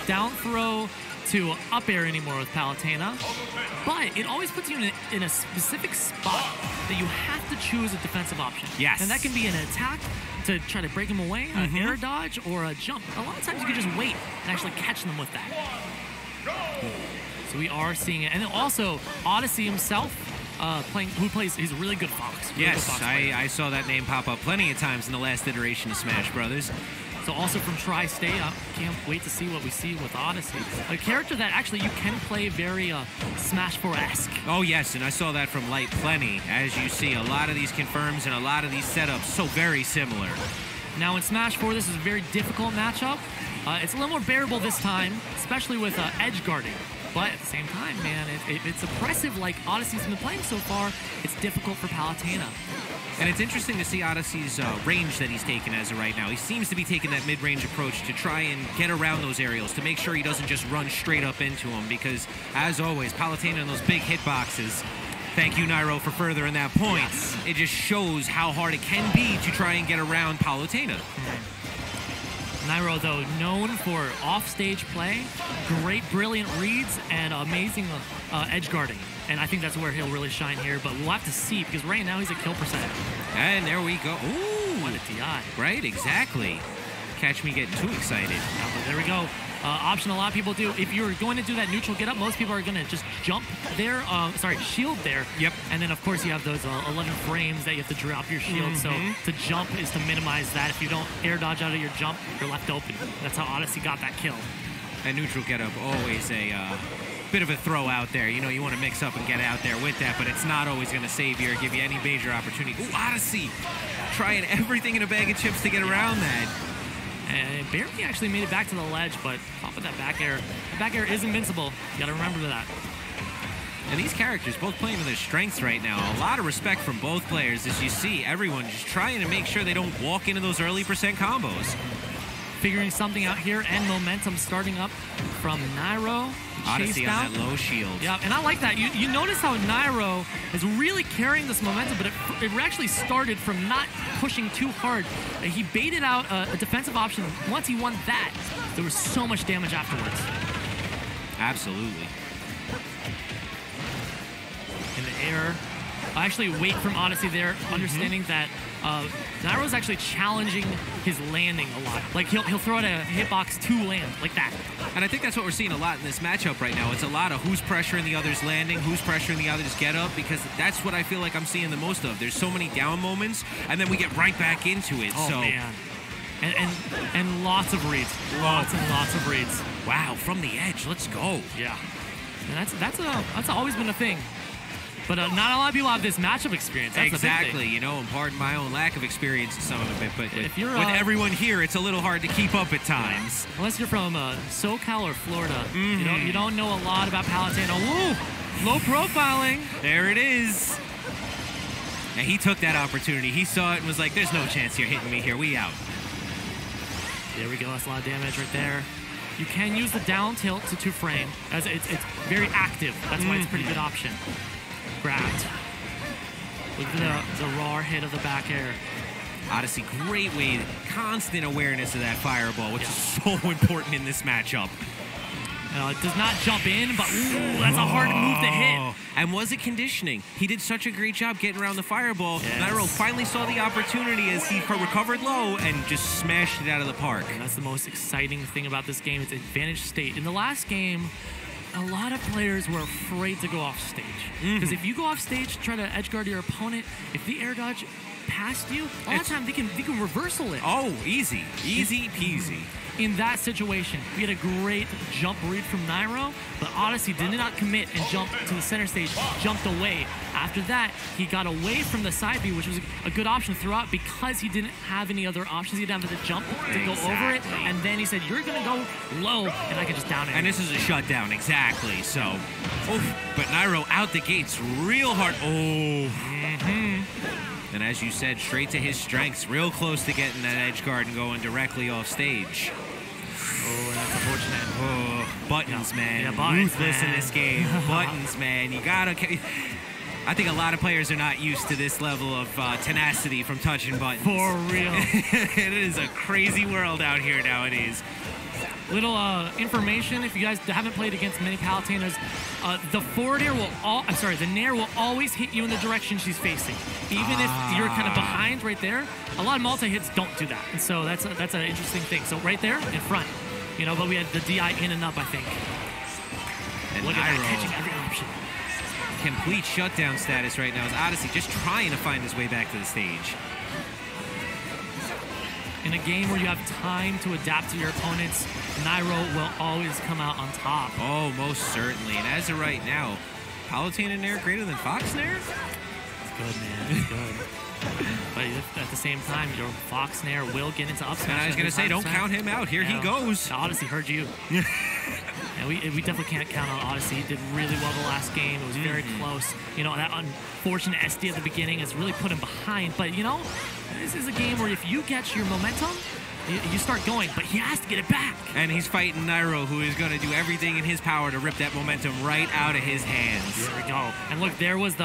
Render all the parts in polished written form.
down throw to up air anymore with Palutena, but it always puts you in a specific spot that you have to choose a defensive option. Yes. And that can be an attack to try to break him away, an air dodge, or a jump. A lot of times you can just wait and actually catch them with that. So we are seeing it. And then also, Odyssey himself, he's a really good Fox. Yes, I saw that name pop up plenty of times in the last iteration of Smash Brothers. So also from Tri-State, I can't wait to see what we see with Odyssey. A character that actually you can play very Smash 4-esque. Oh yes, and I saw that from Light plenty. As you see, a lot of these confirms and a lot of these setups so very similar. Now in Smash 4, this is a very difficult matchup. It's a little more bearable this time, especially with edge guarding. But at the same time, man, it's oppressive like Odyssey's been playing so far. It's difficult for Palutena. And it's interesting to see Odyssey's range that he's taken as of right now. He seems to be taking that mid-range approach to try and get around those aerials, to make sure he doesn't just run straight up into them, because, as always, Palutena in those big hitboxes, thank you, Nairo, for furthering that point. Yes. It just shows how hard it can be to try and get around Palutena. Nairo, though, known for off-stage play, great, brilliant reads, and amazing edge guarding. And I think that's where he'll really shine here, but we'll have to see, because right now he's a kill percent. And there we go. Ooh! What a TI. Right, exactly. Catch me getting too excited. But there we go. Option a lot of people do. If you're going to do that neutral get up, most people are going to just jump there. Shield there. Yep. And then, of course, you have those 11 frames that you have to drop your shield. So to jump is to minimize that. If you don't air dodge out of your jump, you're left open. That's how Odyssey got that kill. And neutral get up, always a bit of a throw out there. You know, you want to mix up and get out there with that, but it's not always going to save you or give you any major opportunity. Ooh, Odyssey! Trying everything in a bag of chips to get around that. And barely actually made it back to the ledge, but off of that back air. The back air is invincible. You gotta remember that. And these characters both playing to their strengths right now. A lot of respect from both players, as you see everyone just trying to make sure they don't walk into those early percent combos. Figuring something out here, and momentum starting up from Nairo. Odyssey on that low shield. Yeah, and I like that. You notice how Nairo is really carrying this momentum, but it actually started from not pushing too hard. He baited out a defensive option. Once he won that, there was so much damage afterwards. Absolutely. In the air. I actually wait from Odyssey there, understanding that Nairo's actually challenging his landing a lot. Like, he'll throw out a hitbox to land, like that. And I think that's what we're seeing a lot in this matchup right now. It's a lot of who's pressuring the other's landing, who's pressuring the other's get up, because that's what I feel like I'm seeing the most of. There's so many down moments, and then we get right back into it. Oh, so, man. And lots of reads. Lots and lots of reads. Wow, from the edge, let's go. Yeah. And that's always been a thing. But not a lot of people have this matchup experience. That's exactly, you know, and pardon my own lack of experience in some of it, but if you're, with everyone here, it's a little hard to keep up at times. Unless you're from SoCal or Florida, you don't know a lot about Palutena. Woo! Low profiling. There it is. And he took that opportunity. He saw it and was like, there's no chance you're hitting me here. We out. There we go. That's a lot of damage right there. You can use the down tilt to 2-frame, as it's very active. That's why it's a pretty good option. Grabbed. Look at the raw hit of the back air. Odyssey, great way, constant awareness of that fireball, which is so important in this matchup. It does not jump in, but ooh, that's a hard move to hit. And was it conditioning? He did such a great job getting around the fireball. Yes. Nairo finally saw the opportunity as he recovered low and just smashed it out of the park. And that's the most exciting thing about this game. It's advantage state. In the last game, a lot of players were afraid to go off stage. Because if you go off stage, try to edge guard your opponent, if the air dodge past you, a lot of time they can reversal it. Oh, easy. Easy peasy. In that situation, we had a great jump read from Nairo, but Odyssey did not commit and jump to the center stage, jumped away. After that, he got away from the side B, which was a good option throughout because he didn't have any other options. He didn't have to jump to go over it, and then he said, you're going to go low, and I can just down it. And this is a shutdown, exactly. So, but Nairo out the gates real hard. And as you said, straight to his strengths, real close to getting that edge guard and going directly off stage. Oh, that's unfortunate. Oh, buttons, man. Yeah, buttons, ruthless in this game. Buttons, man. You gotta... I think a lot of players are not used to this level of tenacity from touching buttons. For real. It is a crazy world out here nowadays. Little information, if you guys haven't played against many Palutinas, the forward air will the Nair will always hit you in the direction she's facing. Even if you're kind of behind right there, a lot of multi-hits don't do that. And so that's an interesting thing. So right there in front, you know, but we had the DI in and up, I think. And look at Nairo, that, catching every option. complete shutdown status right now as Odyssey just trying to find his way back to the stage. In a game where you have time to adapt to your opponents, Nairo will always come out on top. Oh, most certainly. And as of right now, Palutena Nair greater than Fox Nair? It's good, man. It's good. But at the same time, your Fox Nair will get into up smash. And I was going to say, don't count him out. Here he goes. Odyssey heard you. And we definitely can't count on Odyssey. He did really well the last game. It was very close. You know, that unfortunate SD at the beginning has really put him behind. But, you know, this is a game where if you get your momentum, you start going, but he has to get it back. And he's fighting Nairo, who is going to do everything in his power to rip that momentum right out of his hands. There we go. And look, there was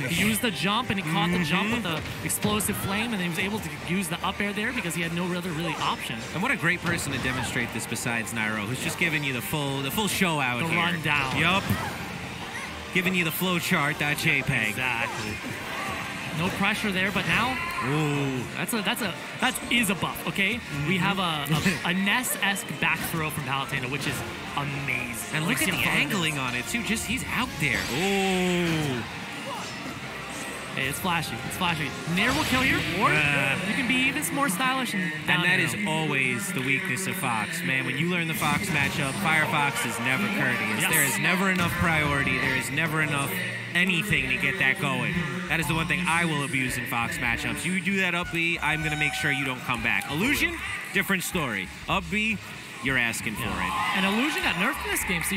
he used the jump, and he caught the jump with the explosive flame, and he was able to use the up air there because he had no other really option. And what a great person to demonstrate this besides Nairo, who's just giving you the full show out here. The rundown. Yup. Giving you the flow chart, that JPEG. Exactly. No pressure there, but now, ooh, that is a buff. Okay, we have a Ness-esque back throw from Palutena, which is amazing. And look at the angling on it too. Just he's out there. Oh, hey, it's flashy. It's flashy. Nair will kill you, or you can be even more stylish. And that is always the weakness of Fox, man. When you learn the Fox matchup, Firefox is never courteous. Yes. There is never enough priority. There is never enough anything to get that going. That is the one thing I will abuse in Fox matchups. You do that up B, I'm going to make sure you don't come back. Illusion, different story. Up B, you're asking for it. And Illusion got nerfed in this game, so